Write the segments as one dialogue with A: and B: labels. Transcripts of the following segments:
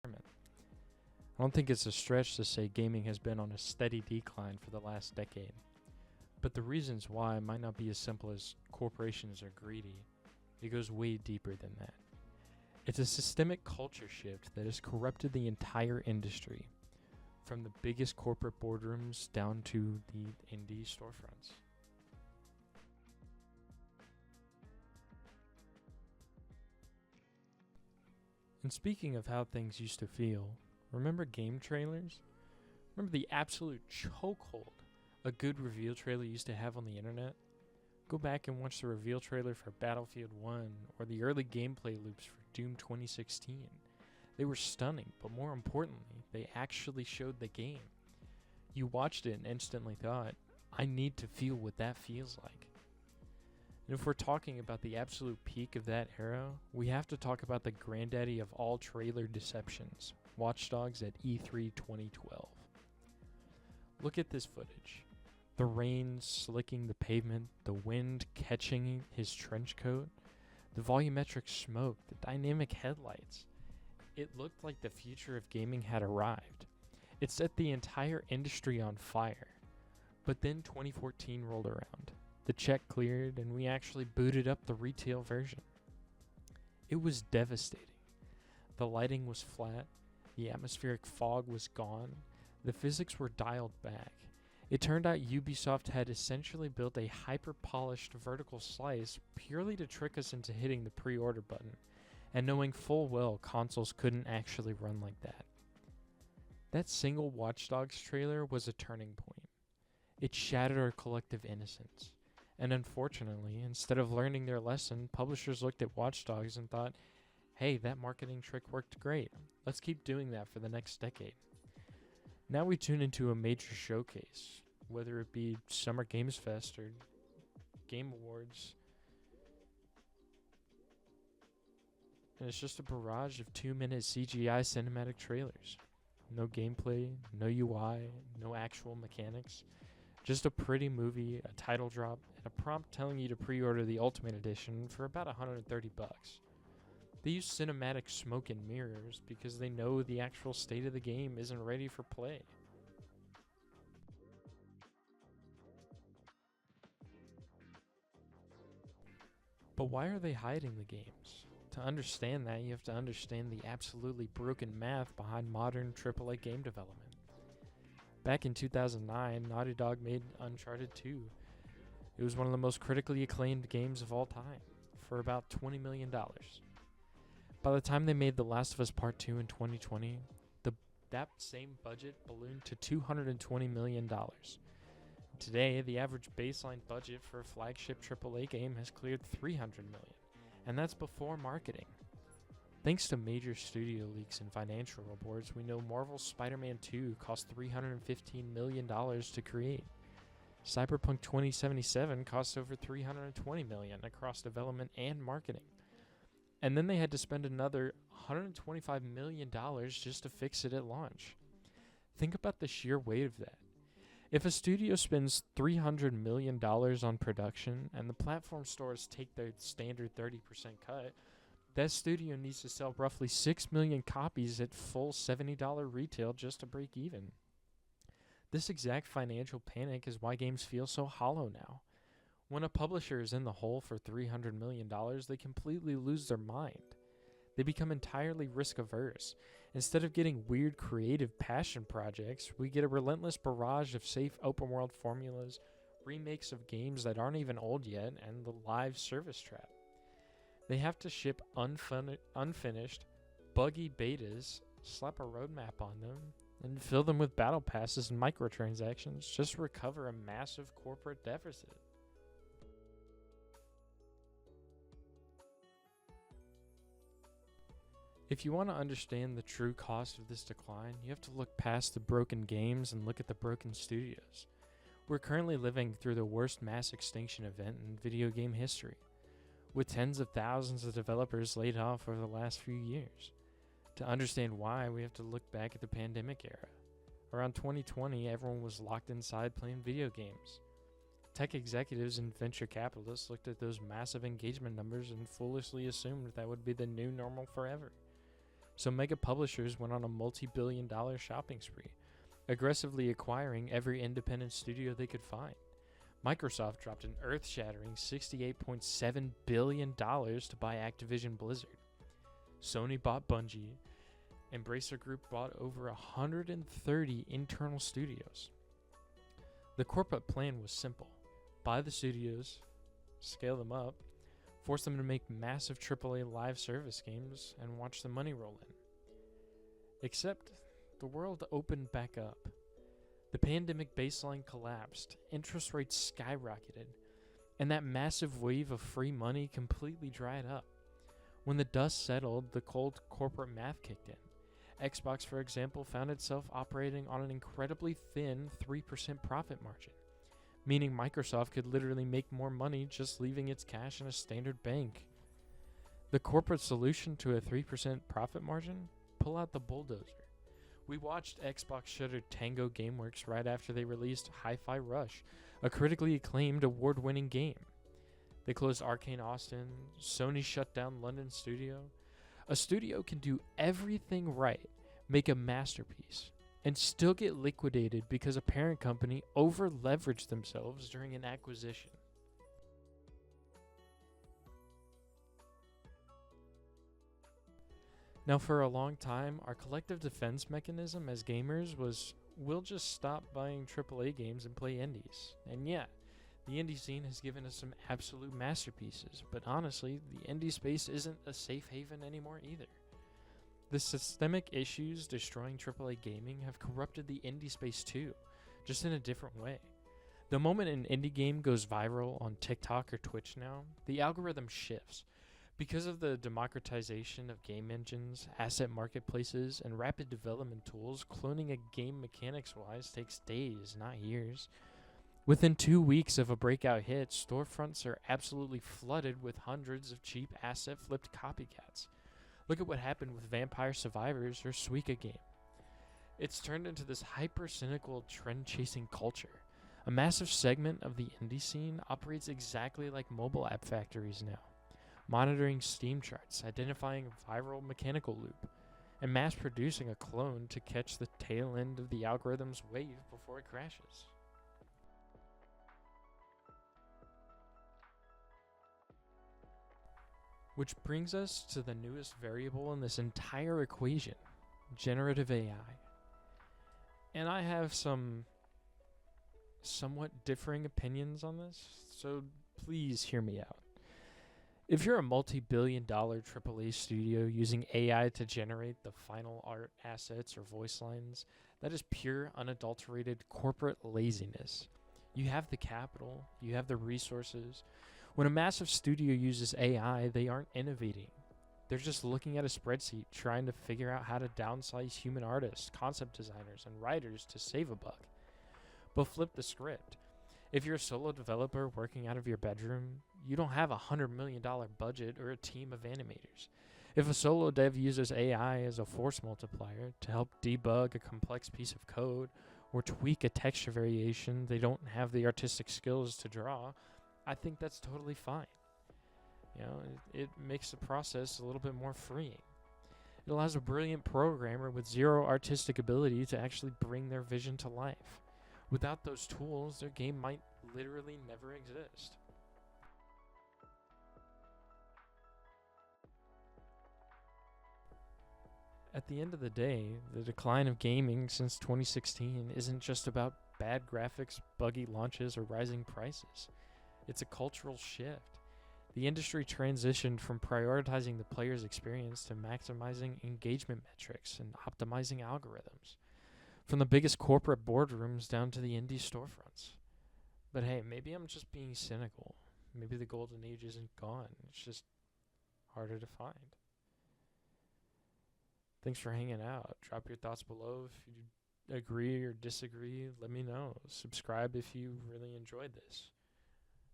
A: I don't think it's a stretch to say gaming has been on a steady decline for the last decade. But the reasons why might not be as simple as corporations are greedy. It goes way deeper than that. It's a systemic culture shift that has corrupted the entire industry, from the biggest corporate boardrooms down to the indie storefronts. And speaking of how things used to feel, remember game trailers? Remember the absolute chokehold a good reveal trailer used to have on the internet? Go back and watch the reveal trailer for Battlefield 1 or the early gameplay loops for Doom 2016. They were stunning, but more importantly, they actually showed the game. You watched it and instantly thought, I need to feel what that feels like. And if we're talking about the absolute peak of that era, we have to talk about the granddaddy of all trailer deceptions, Watch Dogs at E3 2012. Look at this footage. The rain slicking the pavement, the wind catching his trench coat, the volumetric smoke, the dynamic headlights. It looked like the future of gaming had arrived. It set the entire industry on fire. But then 2014 rolled around. The check cleared and we actually booted up the retail version. It was devastating. The lighting was flat, the atmospheric fog was gone, the physics were dialed back. It turned out Ubisoft had essentially built a hyper-polished vertical slice purely to trick us into hitting the pre-order button, and knowing full well consoles couldn't actually run like that. That single Watch Dogs trailer was a turning point. It shattered our collective innocence. And unfortunately, instead of learning their lesson, publishers looked at Watch Dogs and thought, hey, that marketing trick worked great. Let's keep doing that for the next decade. Now we tune into a major showcase, whether it be Summer Games Fest or Game Awards, and it's just a barrage of 2-minute CGI cinematic trailers. No gameplay, no UI, no actual mechanics. Just a pretty movie, a title drop, and a prompt telling you to pre-order the Ultimate Edition for about $130. They use cinematic smoke and mirrors because they know the actual state of the game isn't ready for play. But why are they hiding the games? To understand that, you have to understand the absolutely broken math behind modern AAA game development. Back in 2009, Naughty Dog made Uncharted 2. It was one of the most critically acclaimed games of all time, for about $20 million. By the time they made The Last of Us Part 2 in 2020, that same budget ballooned to $220 million. Today, the average baseline budget for a flagship AAA game has cleared $300 million, and that's before marketing. Thanks to major studio leaks and financial reports, we know Marvel's Spider-Man 2 cost $315 million to create. Cyberpunk 2077 cost over $320 million across development and marketing. And then they had to spend another $125 million just to fix it at launch. Think about the sheer weight of that. If a studio spends $300 million on production and the platform stores take their standard 30% cut, that studio needs to sell roughly 6 million copies at full $70 retail just to break even. This exact financial panic is why games feel so hollow now. When a publisher is in the hole for $300 million, they completely lose their mind. They become entirely risk-averse. Instead of getting weird creative passion projects, we get a relentless barrage of safe open-world formulas, remakes of games that aren't even old yet, and the live service trap. They have to ship unfinished, buggy betas, slap a roadmap on them, and fill them with battle passes and microtransactions just to recover a massive corporate deficit. If you want to understand the true cost of this decline, you have to look past the broken games and look at the broken studios. We're currently living through the worst mass extinction event in video game history, with tens of thousands of developers laid off over the last few years. To understand why, we have to look back at the pandemic era. Around 2020, everyone was locked inside playing video games. Tech executives and venture capitalists looked at those massive engagement numbers and foolishly assumed that would be the new normal forever. So mega publishers went on a multi-billion-dollar shopping spree, aggressively acquiring every independent studio they could find. Microsoft dropped an earth-shattering $68.7 billion to buy Activision Blizzard. Sony bought Bungie. Embracer Group bought over 130 internal studios. The corporate plan was simple. Buy the studios, scale them up, force them to make massive AAA live service games, and watch the money roll in. Except, the world opened back up. The pandemic baseline collapsed, interest rates skyrocketed, and that massive wave of free money completely dried up. When the dust settled, the cold corporate math kicked in. Xbox, for example, found itself operating on an incredibly thin 3% profit margin, meaning Microsoft could literally make more money just leaving its cash in a standard bank. The corporate solution to a 3% profit margin? Pull out the bulldozer. We watched Xbox shutter Tango Gameworks right after they released Hi-Fi Rush, a critically acclaimed award-winning game. They closed Arcane Austin, Sony shut down London Studio. A studio can do everything right, make a masterpiece, and still get liquidated because a parent company over-leveraged themselves during an acquisition. Now, for a long time, our collective defense mechanism as gamers was, we'll just stop buying AAA games and play indies. And yeah, the indie scene has given us some absolute masterpieces, but honestly, the indie space isn't a safe haven anymore either. The systemic issues destroying AAA gaming have corrupted the indie space too, just in a different way. The moment an indie game goes viral on TikTok or Twitch now, the algorithm shifts. Because of the democratization of game engines, asset marketplaces, and rapid development tools, cloning a game mechanics-wise takes days, not years. Within 2 weeks of a breakout hit, storefronts are absolutely flooded with hundreds of cheap asset-flipped copycats. Look at what happened with Vampire Survivors or Suika Game. It's turned into this hyper-cynical, trend-chasing culture. A massive segment of the indie scene operates exactly like mobile app factories now, monitoring Steam charts, identifying a viral mechanical loop, and mass-producing a clone to catch the tail end of the algorithm's wave before it crashes. Which brings us to the newest variable in this entire equation, generative AI. And I have some somewhat differing opinions on this, so please hear me out. If you're a multi-billion-dollar AAA studio using AI to generate the final art assets or voice lines, that is pure, unadulterated corporate laziness. You have the capital, you have the resources. When a massive studio uses AI, they aren't innovating. They're just looking at a spreadsheet, trying to figure out how to downsize human artists, concept designers, and writers to save a buck. But flip the script. If you're a solo developer working out of your bedroom, you don't have $100 million budget or a team of animators. If a solo dev uses AI as a force multiplier to help debug a complex piece of code or tweak a texture variation they don't have the artistic skills to draw, I think that's totally fine. You know, it makes the process a little bit more freeing. It allows a brilliant programmer with zero artistic ability to actually bring their vision to life. Without those tools, their game might literally never exist. At the end of the day, the decline of gaming since 2016 isn't just about bad graphics, buggy launches, or rising prices. It's a cultural shift. The industry transitioned from prioritizing the player's experience to maximizing engagement metrics and optimizing algorithms. From the biggest corporate boardrooms down to the indie storefronts. But hey, maybe I'm just being cynical. Maybe the golden age isn't gone. It's just harder to find. Thanks for hanging out. Drop your thoughts below if you agree or disagree. Let me know. Subscribe if you really enjoyed this.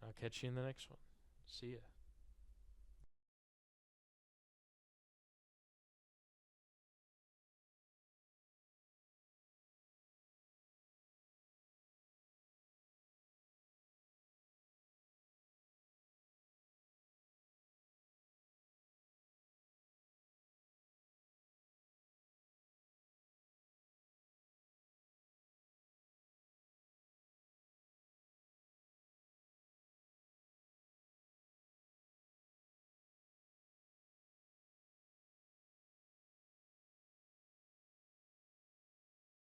A: I'll catch you in the next one. See ya.